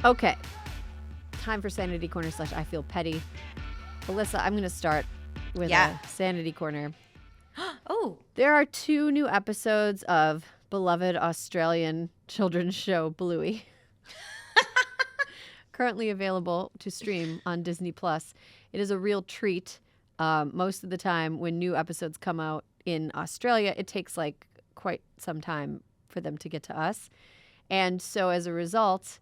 Okay. Time for Sanity Corner / I Feel Petty. Alyssa, I'm going to start with a Sanity Corner. Oh. There are 2 new episodes of beloved Australian children's show Bluey. Currently available to stream on Disney+. It is a real treat. Most of the time when new episodes come out in Australia, it takes like quite some time for them to get to us. And so as a result,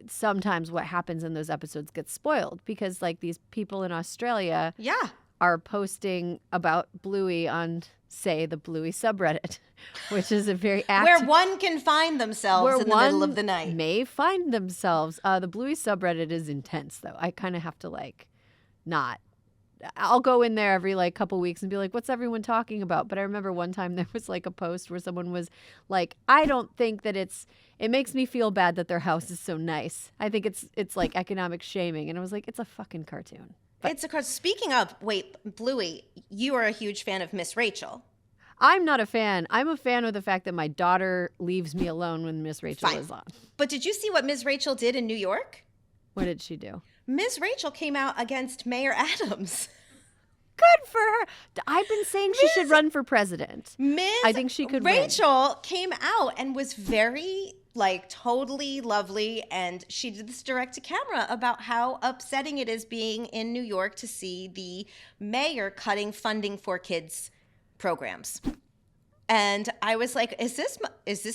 sometimes what happens in those episodes gets spoiled because like these people in Australia are posting about Bluey on, say, the Bluey subreddit, which is a very active... Where one can find themselves in the middle of the night. May find themselves. The Bluey subreddit is intense, though. I kind of have to, like, not... I'll go in there every, like, couple weeks and be like, what's everyone talking about? But I remember one time there was, like, a post where someone was like, I don't think that it makes me feel bad that their house is so nice. I think it's like, economic shaming. And I was like, it's a fucking cartoon. But Speaking of, Bluey, you are a huge fan of Miss Rachel. I'm not a fan. I'm a fan of the fact that my daughter leaves me alone when Miss Rachel is on. But did you see what Miss Rachel did in New York? What did she do? Miss Rachel came out against Mayor Adams. Good for her. I've been saying she should run for president. I think she could Rachel came out and was very, totally lovely. And she did this direct to camera about how upsetting it is being in New York to see the mayor cutting funding for kids' programs. And I was like, is this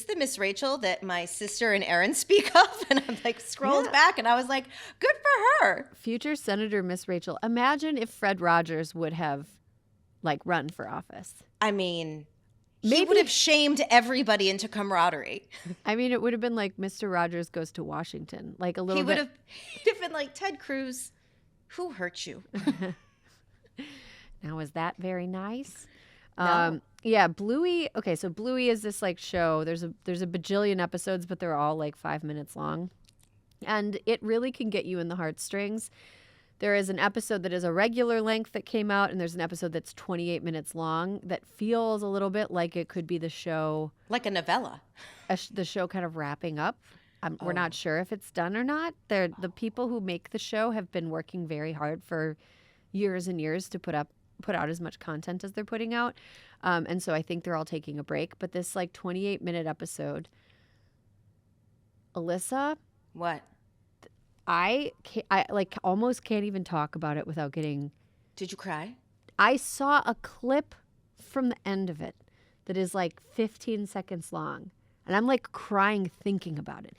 the Miss Rachel that my sister and Erin speak of? And I'm scrolled back and I was like, good for her. Future Senator Miss Rachel. Imagine if Fred Rogers would have run for office. I mean, he would have shamed everybody into camaraderie. I mean, it would have been like Mr. Rogers Goes to Washington. He'd have been like, Ted Cruz, who hurt you? Now, is that very nice? No. Yeah, Bluey. Okay, so Bluey is this show. There's a bajillion episodes, but they're all 5 minutes long. And it really can get you in the heartstrings. There is an episode that is a regular length that came out, and there's an episode that's 28 minutes long that feels a little bit like it could be the show. Like a novella. The show kind of wrapping up. We're not sure if it's done or not. The people who make the show have been working very hard for years and years to put out as much content as they're putting out. And so I think they're all taking a break. But this 28-minute episode, Alyssa. What? I almost can't even talk about it without getting... Did you cry? I saw a clip from the end of it that is 15 seconds long. And I'm crying thinking about it.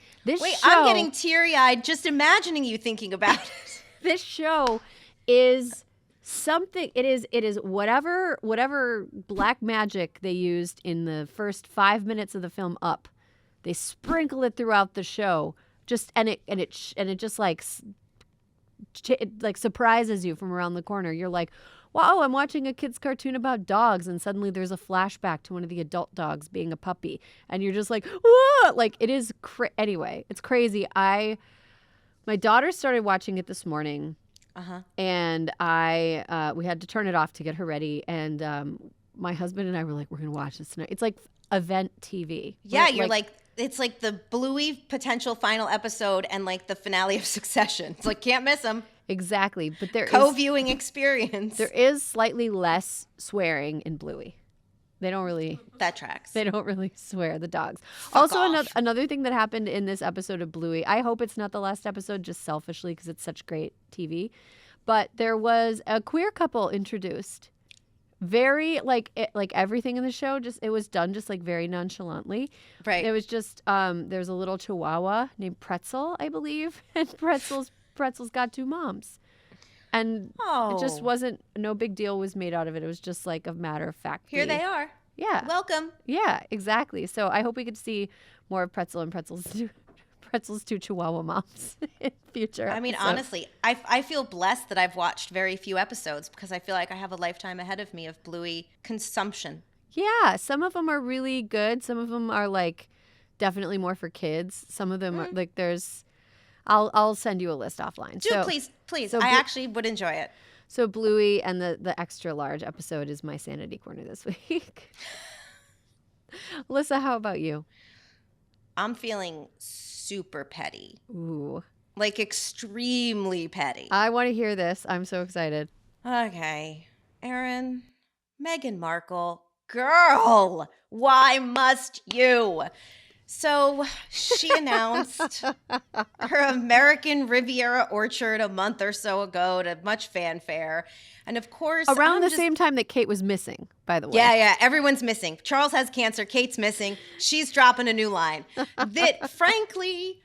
I'm getting teary-eyed just imagining you thinking about it. This show is... something it is whatever black magic they used in the first 5 minutes of the film Up, they sprinkle it throughout the show, and it just surprises you from around the corner. You're like, wow, I'm watching a kid's cartoon about dogs, and suddenly there's a flashback to one of the adult dogs being a puppy, and you're just like, whoa! It is anyway, it's crazy. My daughter started watching it this morning. And we had to turn it off to get her ready. And my husband and I were like, we're going to watch this tonight. It's like event TV. Yeah, it's like the Bluey potential final episode and the finale of Succession. It's can't miss them. Exactly. But there co-viewing experience. There is slightly less swearing in Bluey. They don't really... That tracks. They don't really swear, the dogs. Fuck off. Another thing that happened in this episode of Bluey, I hope it's not the last episode, just selfishly, because it's such great TV, but there was a queer couple introduced. Very, everything in the show, it was done just, very nonchalantly. Right. It was just, there's a little chihuahua named Pretzel, I believe, and Pretzel's got 2 moms. And it just no big deal was made out of it. It was just a matter of fact. Here they are. Yeah. Welcome. Yeah, exactly. So I hope we could see more of Pretzel and Pretzel's 2 Chihuahua moms in future. I mean, honestly, I feel blessed that I've watched very few episodes because I feel like I have a lifetime ahead of me of Bluey consumption. Yeah, some of them are really good. Some of them are definitely more for kids. Some of them are there's... I'll send you a list offline. Please. So I actually would enjoy it. So Bluey and the extra large episode is my Sanity Corner this week. Alyssa, how about you? I'm feeling super petty. Ooh. Like extremely petty. I want to hear this. I'm so excited. Okay. Erin, Meghan Markle, girl, why must you? So she announced her American Riviera orchard a month or so ago to much fanfare. And of course, Around the same time that Kate was missing, by the way. Yeah, everyone's missing. Charles has cancer. Kate's missing. She's dropping a new line. That, frankly,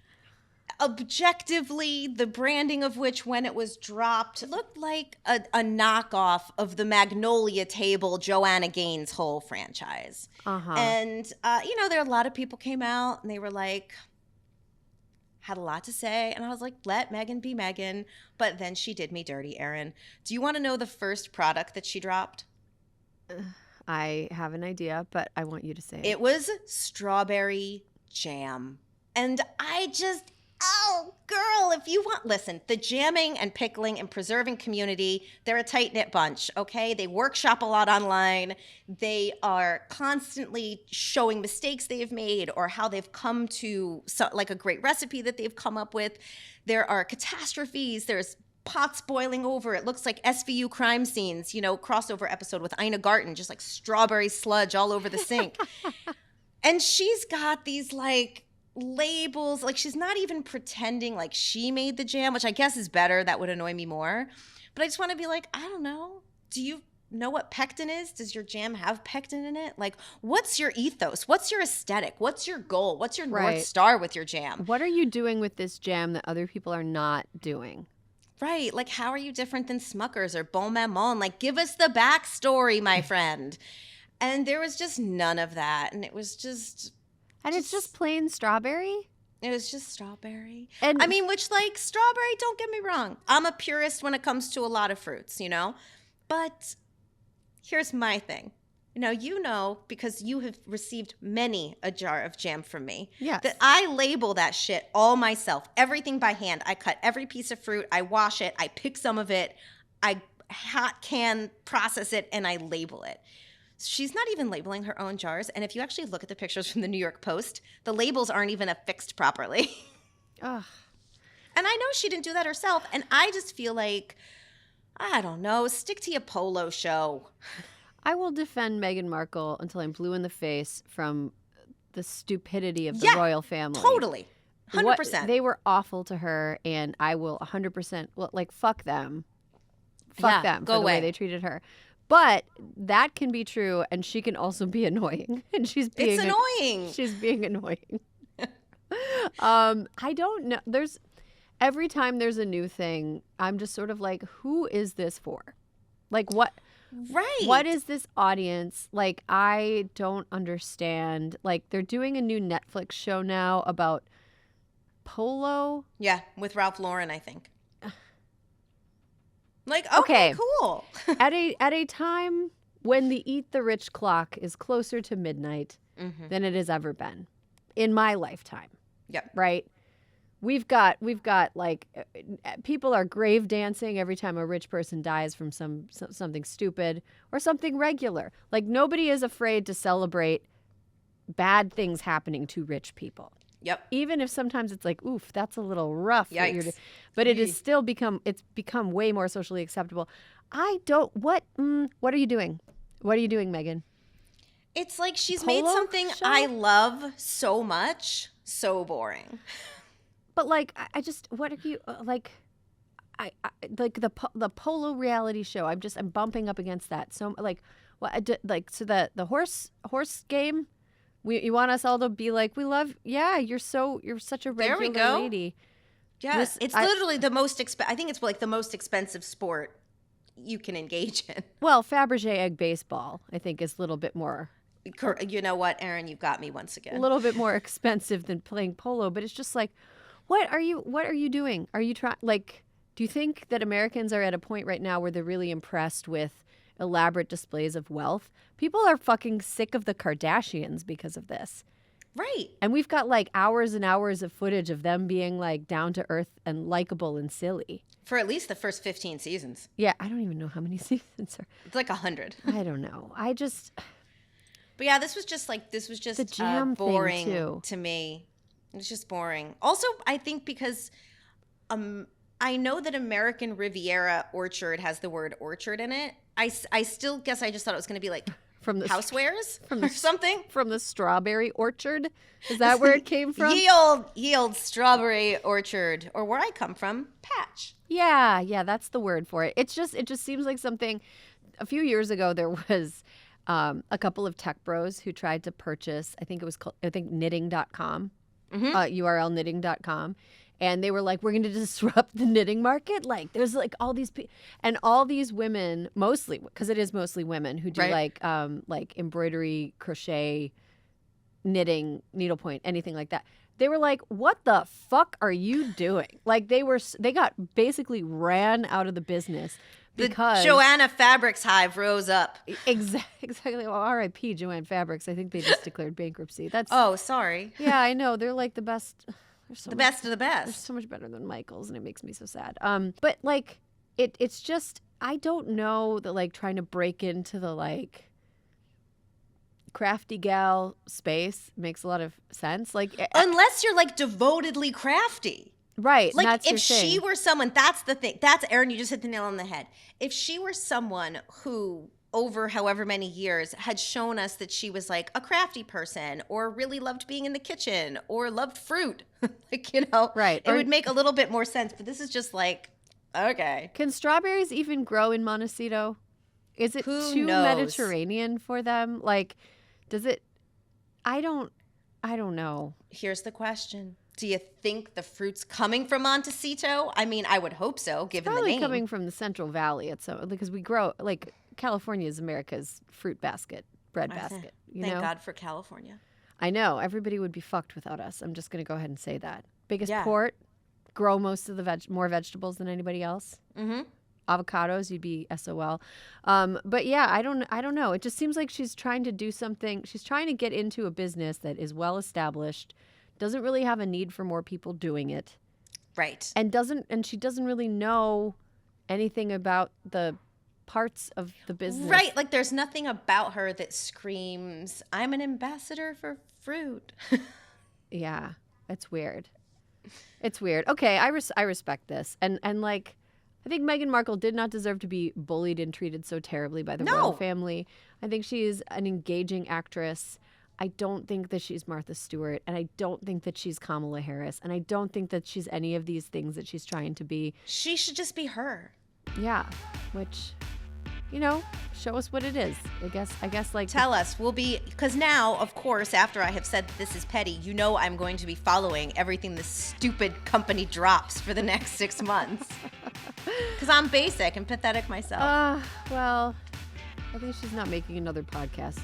objectively, the branding of which, when it was dropped, looked like a knockoff of the Magnolia Table Joanna Gaines whole franchise. And, there are a lot of people came out and they were like, had a lot to say. And I was like, let Meghan be Meghan. But then she did me dirty, Erin. Do you want to know the first product that she dropped? I have an idea, but I want you to say it. It was strawberry jam. And I just, oh, girl, if you want, listen, the jamming and pickling and preserving community, they're a tight-knit bunch, okay? They workshop a lot online. They are constantly showing mistakes they've made or how they've come to, like, a great recipe that they've come up with. There are catastrophes. There's pots boiling over. It looks like SVU crime scenes, crossover episode with Ina Garten, just like strawberry sludge all over the sink. And she's got these, like, labels, like she's not even pretending like she made the jam, which I guess is better. That would annoy me more. But I just want to be like, I don't know. Do you know what pectin is? Does your jam have pectin in it? Like, what's your ethos? What's your aesthetic? What's your goal? What's your North Star with your jam? What are you doing with this jam that other people are not doing? Right. Like, how are you different than Smuckers or Bon Maman? Like, give us the backstory, my friend. And there was just none of that. And it was just... And it's just plain strawberry? It was just strawberry. And I mean, which, like, strawberry, don't get me wrong. I'm a purist when it comes to a lot of fruits, But here's my thing. Because you have received many a jar of jam from me. Yes. That I label that shit all myself. Everything by hand. I cut every piece of fruit. I wash it. I pick some of it. I hot can process it, and I label it. She's not even labeling her own jars. And if you actually look at the pictures from the New York Post, the labels aren't even affixed properly. Ugh. And I know she didn't do that herself. And I just feel like, I don't know, stick to your Polo show. I will defend Meghan Markle until I'm blue in the face from the stupidity of the royal family. Totally. 100%. They were awful to her, and I will 100%, fuck them. Fuck them for the way they treated her. But that can be true, and she can also be annoying. And she's being annoying. She's being annoying. I don't know. Every time there's a new thing, I'm just sort of like, who is this for? Like, what? Right. What is this audience? Like, I don't understand. Like, they're doing a new Netflix show now about Polo. Yeah, with Ralph Lauren, I think. Like, okay, cool. at a time when the Eat the Rich clock is closer to midnight than it has ever been in my lifetime. Yep. Right? We've got like people are grave dancing every time a rich person dies from something stupid or something regular. Like, nobody is afraid to celebrate bad things happening to rich people. Yep. Even if sometimes it's like, oof, that's a little rough. Yikes. But it is still become way more socially acceptable. What are you doing? What are you doing, Meghan? It's like she's Polo made something show? I love so much, so boring. But like, I just, what are you, like, I like the Polo reality show. I'm bumping up against that. So like, so the horse game. You want us all to be like, we love, you're such a regular there we go. lady. Yes, it's literally the most I think it's like the most expensive sport you can engage in. Well, Fabergé egg baseball, I think, is a little bit more. You know what, Erin, you've got me once again. A little bit more expensive than playing polo, but it's just like, what are you doing? Are you trying, like, do you think that Americans are at a point right now where they're really impressed with elaborate displays of wealth? People are fucking sick of the Kardashians because of this. Right. And we've got like hours and hours of footage of them being like down to earth and likable and silly. For at least the first 15 seasons. Yeah, I don't even know how many seasons are. It's like 100. I don't know. But yeah, this was just the jam boring thing too. to me. It's just boring. Also, I think because I know that American Riviera Orchard has the word orchard in it. I still guess I just thought it was going to be like From the housewares or something. From the strawberry orchard? Is that where it came from? Ye old strawberry orchard, or where I come from, patch. Yeah, that's the word for it. It just seems like something. A few years ago, there was a couple of tech bros who tried to purchase, I think knitting.com, URL knitting.com. And they were like, we're going to disrupt the knitting market. Like, there's like all these and all these women, mostly, because it is mostly women who do like embroidery, crochet, knitting, needlepoint, anything like that. They were like, what the fuck are you doing? Like, they got basically ran out of the business. Because the Joanna Fabrics hive rose up. Exactly. Well, R.I.P. Joanna Fabrics. I think they just declared bankruptcy. Oh, sorry. Yeah, I know. They're like the best. Best of the best. They're so much better than Michael's, and it makes me so sad. But like, it's just, I don't know that like trying to break into the like crafty gal space makes a lot of sense. Like, unless you're like devotedly crafty. Right. Like, that's if she were someone, that's the thing. That's, Erin, you just hit the nail on the head. If she were someone who, over however many years, had shown us that she was like a crafty person, or really loved being in the kitchen, or loved fruit, like, you know, right, it would make a little bit more sense. But this is just like, okay. Can strawberries even grow in Montecito? Is it too Mediterranean for them? Like, does it? I don't know. Here's the question. Do you think the fruit's coming from Montecito? I mean, I would hope so, given the name. Probably coming from the Central Valley, because we grow, like, California is America's fruit basket, bread basket. Thank God for California. I know. Everybody would be fucked without us. I'm just going to go ahead and say that. Biggest port, grow most of the more vegetables than anybody else. Mm-hmm. Avocados, you'd be SOL. But yeah, I don't know. It just seems like she's trying to do something. She's trying to get into a business that is well established, doesn't really have a need for more people doing it. Right. And she doesn't really know anything about the parts of the business. Right. Like, there's nothing about her that screams, I'm an ambassador for fruit. Yeah. It's weird. It's weird. Okay, I respect this. And like, I think Meghan Markle did not deserve to be bullied and treated so terribly by the royal family. I think she is an engaging actress. I don't think that she's Martha Stewart, and I don't think that she's Kamala Harris, and I don't think that she's any of these things that she's trying to be. She should just be her. Yeah, which, you know, show us what it is. I guess like... Tell us. We'll be... Because now, of course, after I have said that this is petty, you know I'm going to be following everything this stupid company drops for the next 6 months. Because I'm basic and pathetic myself. Well, I think she's not making another podcast